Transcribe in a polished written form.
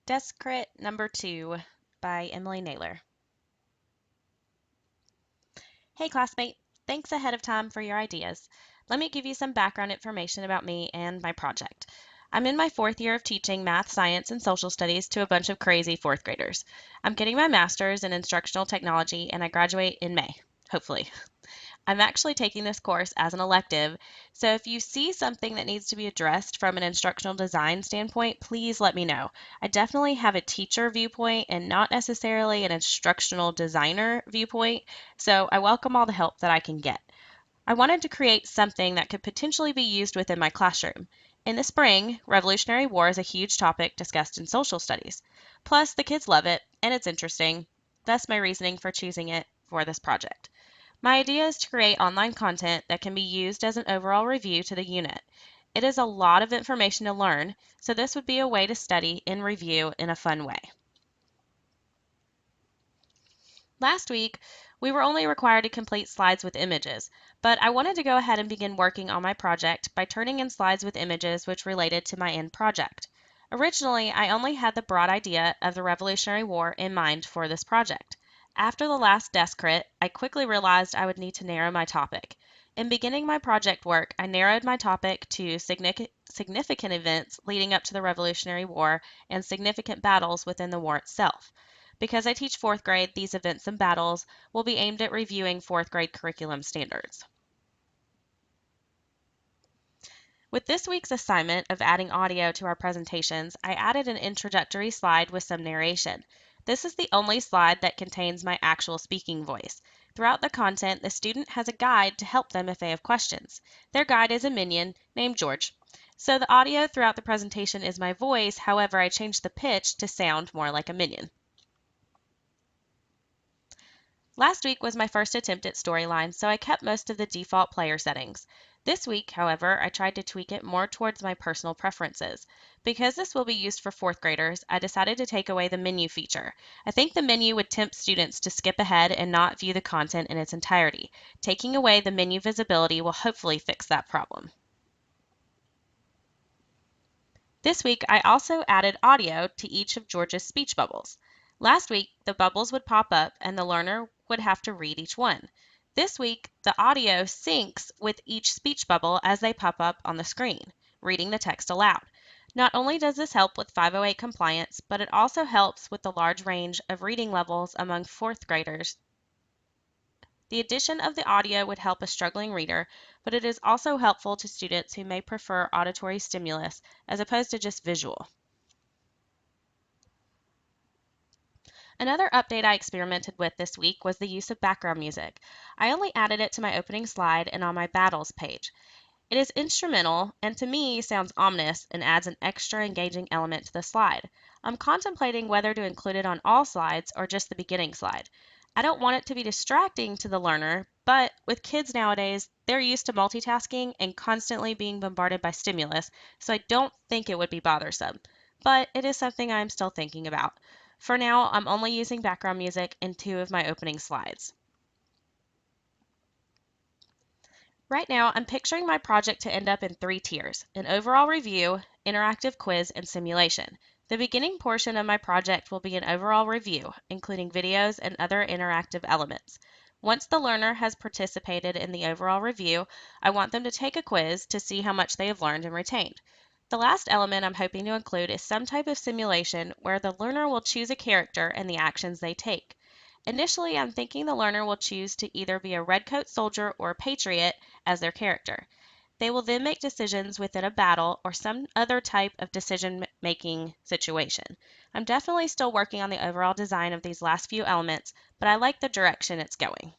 Descrit number 2 by Emily Naylor. Hey classmate, thanks ahead of time for your ideas. Let me give you some background information about me and my project. I'm in my 4th year of teaching math, science, and social studies to a bunch of crazy 4th graders. I'm getting my master's in instructional technology and I graduate in May, hopefully. I'm actually taking this course as an elective, so if you see something that needs to be addressed from an instructional design standpoint, please let me know. I definitely have a teacher viewpoint and not necessarily an instructional designer viewpoint, so I welcome all the help that I can get. I wanted to create something that could potentially be used within my classroom. In the spring, Revolutionary War is a huge topic discussed in social studies. Plus, the kids love it, and it's interesting. Thus my reasoning for choosing it for this project. My idea is to create online content that can be used as an overall review to the unit. It is a lot of information to learn, so this would be a way to study and review in a fun way. Last week, we were only required to complete slides with images, but I wanted to go ahead and begin working on my project by turning in slides with images which related to my end project. Originally, I only had the broad idea of the Revolutionary War in mind for this project. After the last Descrit, I quickly realized I would need to narrow my topic. In beginning my project work, I narrowed my topic to significant events leading up to the Revolutionary War and significant battles within the war itself. Because I teach 4th grade, these events and battles will be aimed at reviewing 4th grade curriculum standards. With this week's assignment of adding audio to our presentations, I added an introductory slide with some narration. This is the only slide that contains my actual speaking voice. Throughout the content, the student has a guide to help them if they have questions. Their guide is a minion named George. So the audio throughout the presentation is my voice, however, I changed the pitch to sound more like a minion. Last week was my first attempt at storyline, so I kept most of the default player settings. This week, however, I tried to tweak it more towards my personal preferences. Because this will be used for 4th graders, I decided to take away the menu feature. I think the menu would tempt students to skip ahead and not view the content in its entirety. Taking away the menu visibility will hopefully fix that problem. This week, I also added audio to each of George's speech bubbles. Last week, the bubbles would pop up and the learner would have to read each one. This week, the audio syncs with each speech bubble as they pop up on the screen, reading the text aloud. Not only does this help with 508 compliance, but it also helps with the large range of reading levels among 4th graders. The addition of the audio would help a struggling reader, but it is also helpful to students who may prefer auditory stimulus as opposed to just visual. Another update I experimented with this week was the use of background music. I only added it to my opening slide and on my battles page. It is instrumental and to me sounds ominous and adds an extra engaging element to the slide. I'm contemplating whether to include it on all slides or just the beginning slide. I don't want it to be distracting to the learner, but with kids nowadays, they're used to multitasking and constantly being bombarded by stimulus, so I don't think it would be bothersome. But it is something I'm still thinking about. For now, I'm only using background music in 2 of my opening slides. Right now, I'm picturing my project to end up in 3 tiers: an overall review, interactive quiz, and simulation. The beginning portion of my project will be an overall review, including videos and other interactive elements. Once the learner has participated in the overall review, I want them to take a quiz to see how much they have learned and retained. The last element I'm hoping to include is some type of simulation where the learner will choose a character and the actions they take. Initially, I'm thinking the learner will choose to either be a redcoat soldier or a patriot as their character. They will then make decisions within a battle or some other type of decision-making situation. I'm definitely still working on the overall design of these last few elements, but I like the direction it's going.